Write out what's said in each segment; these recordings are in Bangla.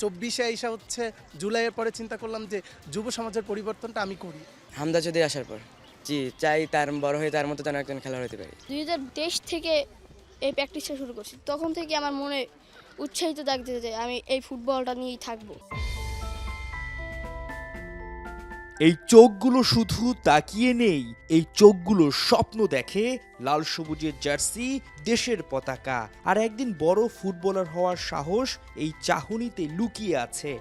24-এ আইসা হচ্ছে জুলাইয়ের পরে চিন্তা করলাম যে যুব সমাজের পরিবর্তনটা আমি করি। হামজা চৌধুরী আসার পর জি চাই তার বড় হয়ে তার মতো যেন একজন খেলোয়াড় হতে পারি। 2023 থেকে এই প্র্যাকটিসটা শুরু করছি, তখন থেকে আমার মনে উৎসাহিত থাকতে যে আমি এই ফুটবলটা নিয়েই থাকবো। এই চোখগুলো শুধু তাকিয়ে নেই, এই চোখগুলো স্বপ্ন দেখে লাল সবুজের জার্সি, দেশের পতাকা, আর একদিন বড় ফুটবলার হওয়ার সাহস এই চাহনিতে লুকিয়ে আছে।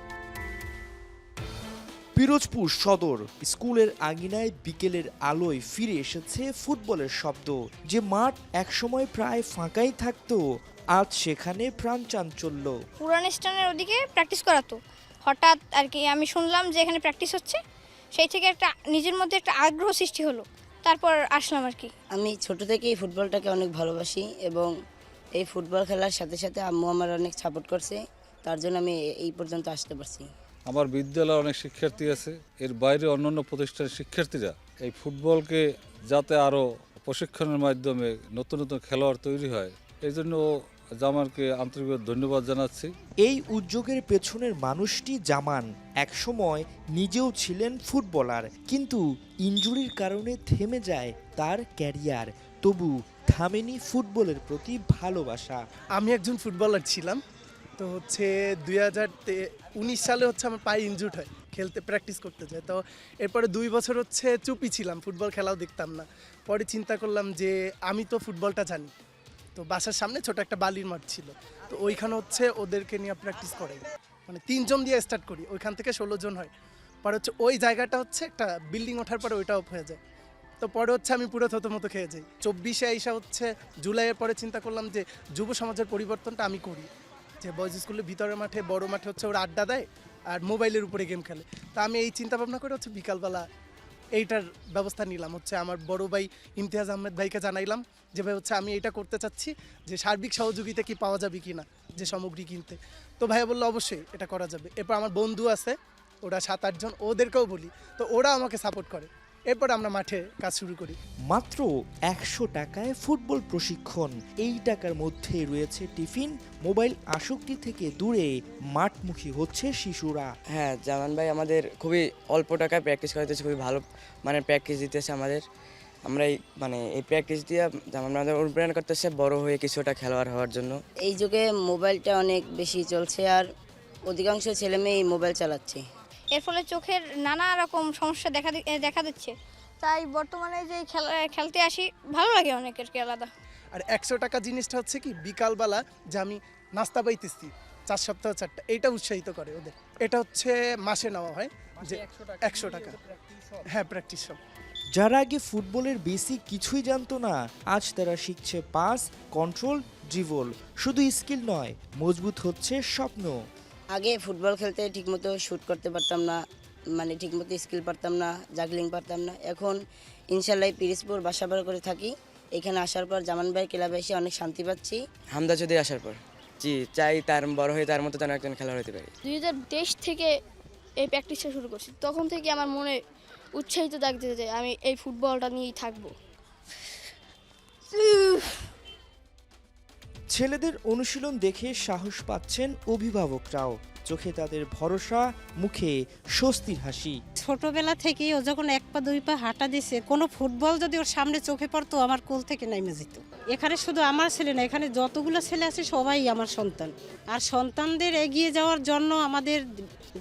পিরোজপুর সদর স্কুলের আঙিনায় বিকেলের আলোয় ফিরে এসেছে ফুটবলের শব্দ। যে মাঠ একসময় প্রায় ফাঁকাই থাকতো, আজ সেখানে প্রাণ চাঞ্চল্য। পুরান স্টানের ওদিকে প্র্যাকটিস করাতো, হঠাৎ আর কি আমি শুনলাম যে এখানে প্র্যাকটিস হচ্ছে, সেই থেকে একটা নিজের মধ্যে একটা আগ্রহ সৃষ্টি হলো, তারপর আসলাম আর কি। আমি ছোট থেকেই ফুটবলটাকে অনেক ভালোবাসি এবং এই ফুটবল খেলার সাথে সাথে আম্মু আমার অনেক সাপোর্ট করছে, তার জন্য আমি এই পর্যন্ত আসতে পারছি। আমার বিদ্যালয়ে অনেক শিক্ষার্থী আছে, এর বাইরে অন্যান্য প্রতিষ্ঠানের শিক্ষার্থীরা এই ফুটবলকে যাতে আরও প্রশিক্ষণের মাধ্যমে নতুন নতুন খেলোয়াড় তৈরি হয়, এই জন্য জামানকে আন্তরিকভাবে ধন্যবাদ জানাচ্ছি। এই উদ্যোগের পেছনের মানুষটি জামান একসময় নিজেও ছিলেন ফুটবলার, কিন্তু ইনজুরির কারণে থেমে যায় তার ক্যারিয়ার। তবু থামেনি ফুটবলের প্রতি ভালোবাসা। আমি একজন ফুটবলার ছিলাম, তো হচ্ছে 2019 সালে হচ্ছে আমার পায়ে ইনজুর্ড হয়, খেলতে প্র্যাকটিস করতে যায়। তো এরপরে 2 বছর হচ্ছে চুপই ছিলাম, ফুটবল খেলাও দেখতাম না। পরে চিন্তা করলাম যে আমি তো ফুটবলটা জানি, তো বাসার সামনে ছোট একটা বালির মাঠ ছিল, তো ওইখানে হচ্ছে ওদেরকে নিয়ে প্র্যাকটিস করাই, মানে 3 জন দিয়ে স্টার্ট করি, ওইখান থেকে 16 জন হয়। পরে হচ্ছে ওই জায়গাটা হচ্ছে একটা বিল্ডিং ওঠার পরে ওইটা অফ হয়ে যায়, তো পরে হচ্ছে আমি পুরো থতমতো খেয়ে যাই। 24-এ আইসা হচ্ছে জুলাইয়ের পরে চিন্তা করলাম যে যুব সমাজের পরিবর্তনটা আমি করি, যে বয়েজ স্কুলের ভিতরের মাঠে বড় মাঠে হচ্ছে ওরা আড্ডা দেয় আর মোবাইলের উপরে গেম খেলে। তা আমি এই চিন্তা ভাবনা করে হচ্ছে বিকালবেলা এইটার ব্যবস্থা নিলাম, হচ্ছে আমার বড় ভাই ইমতিয়াজ আহমেদ ভাইকে জানাইলাম যে ভাই হচ্ছে আমি এটা করতে চাচ্ছি, যে সার্বিক সহযোগিতা কি পাওয়া যাবে কি না, যে সামগ্রী কিনতে। তো ভাইয়া বললো অবশ্যই এটা করা যাবে। এরপর আমার বন্ধু আছে, ওরা 7-8 জন, ওদেরকেও বলি, তো ওরা আমাকে সাপোর্ট করে। এরপর আমরা মাঠে কাজ শুরু করি। মাত্র 100 টাকায় ফুটবল প্রশিক্ষণ। এই টাকার মধ্যে রয়েছে টিফিন, মোবাইল আসক্তি থেকে দূরে মাঠমুখী হচ্ছে শিশুরা। হ্যাঁ, জামান ভাই আমাদের খুবই অল্প টাকায় প্র্যাকটিস করাতেছে, খুবই ভালো মানে প্র্যাকটিস দিতেছে আমাদের। আমরা এই প্র্যাকটিস দিয়ে যেমন আমাদের অনুপ্রেরণা করতেছে বড় হয়ে কিছুটা খেলোয়াড় হওয়ার জন্য। এই যুগে মোবাইলটা অনেক বেশি চলছে আর অধিকাংশ ছেলেমেয়ে এই মোবাইল চালাচ্ছে। এর ফলে চোখের নানা রকম সমস্যা দেখা দিচ্ছে, তাই বর্তমানে যে খেলতে আসি ভালো লাগে অনেকের কি আলাদা। আর 100 টাকা জিনিসটা হচ্ছে কি বিকালবেলা যে আমি নাস্তা পাইতেছি 4 সপ্তাহ 4টা, এইটা উৎসাহিত করে ওদের। এটা হচ্ছে মাসে নেওয়া হয় যে 100 টাকা। হ্যাঁ, প্র্যাকটিস সব। যারা আগে ফুটবলের বেসিক কিছুই জানতো না, আজ তারা শিখছে পাস, কন্ট্রোল, ড্রিবল। শুধু স্কিল নয়, মজবুত হচ্ছে স্বপ্ন। আগে ফুটবল খেলতে ঠিকমতো শ্যুট করতে পারতাম না, মানে ঠিকমতো স্কিল পারতাম না, জাগলিং পারতাম না। এখন ইনশাল্লাহ পিরোজপুর বাসা বাড়ি করে থাকি, এখানে আসার পর জামান ভাই ক্লাবে এসে অনেক শান্তি পাচ্ছি। হামজা চৌধুরী আসার পর জি চাই তার বড় হয়ে তার মতো যেন একজন খেলোয়াড় হতে পারি। 2023 থেকে এই প্র্যাকটিসটা শুরু করছি, তখন থেকে আমার মনে উৎসাহিত থাকতে যে আমি এই ফুটবলটা নিয়েই থাকবো। ছেলেদের অনুশীলন দেখে সাহস পাচ্ছেন অভিভাবকরাও। চোখে তাদের ভরসা, মুখে স্বস্তির হাসি। ছোটবেলা থেকেই ও যখন 1 পা 2 পা হাঁটা দিছে, কোনো ফুটবল যদি ওর সামনে চোখে পড়তো আমার কোল থেকে নেমে যেত। এখানে শুধু আমার ছেলে না, এখানে যতগুলো ছেলে আছে সবাই আমার সন্তান। আর সন্তানদের এগিয়ে যাওয়ার জন্য আমাদের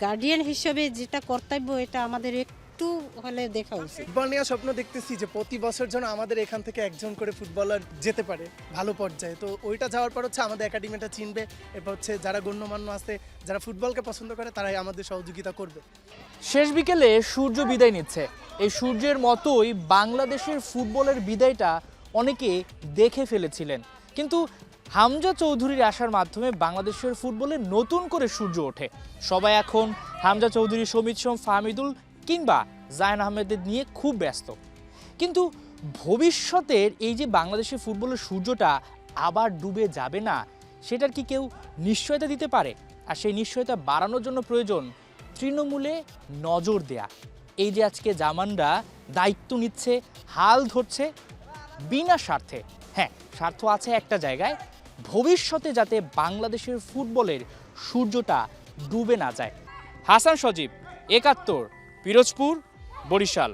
গার্ডিয়ান হিসেবে যেটা কর্তব্য, এটা আমাদের একটু হলে দেখা উচিত। ফুটবল নিয়ে স্বপ্ন দেখতেছি যে প্রতি বছর যেন আমাদের এখান থেকে একজন করে ফুটবলার যেতে পারে ভালো পর্যায়ে। তো ওইটা যাওয়ার পর হচ্ছে আমাদের একাডেমিটা চিনবে, এরপর হচ্ছে যারা গণ্যমান্য আছে, যারা ফুটবলকে পছন্দ করে, তারাই আমাদের সহযোগিতা করবে। শেষ বিকেলে সূর্য বিদায় নিচ্ছে। এই সূর্যের মতোই বাংলাদেশের ফুটবলের বিদায়টা অনেকে দেখে ফেলেছিলেন, কিন্তু হামজা চৌধুরীর আসার মাধ্যমে বাংলাদেশের ফুটবলে নতুন করে সূর্য ওঠে। সবাই এখন হামজা চৌধুরী, সমিত সোম, ফাহমিদুল কিংবা জায়ন আহমেদের নিয়ে খুব ব্যস্ত। কিন্তু ভবিষ্যতের এই যে বাংলাদেশের ফুটবলের সূর্যটা আবার ডুবে যাবে না, সেটার কি কেউ নিশ্চয়তা দিতে পারে? আর সেই নিশ্চয়তা বাড়ানোর জন্য প্রয়োজন তৃণমূলে নজর দেয়া। এই যে আজকে জামানরা দায়িত্ব নিচ্ছে, হাল ধরছে বিনা স্বার্থে। হ্যাঁ, স্বার্থ আছে একটা জায়গায়, ভবিষ্যতে যাতে বাংলাদেশের ফুটবলের সূর্যটা ডুবে না যায়। হাসান সজীব, ৭১, পিরোজপুর, বরিশাল।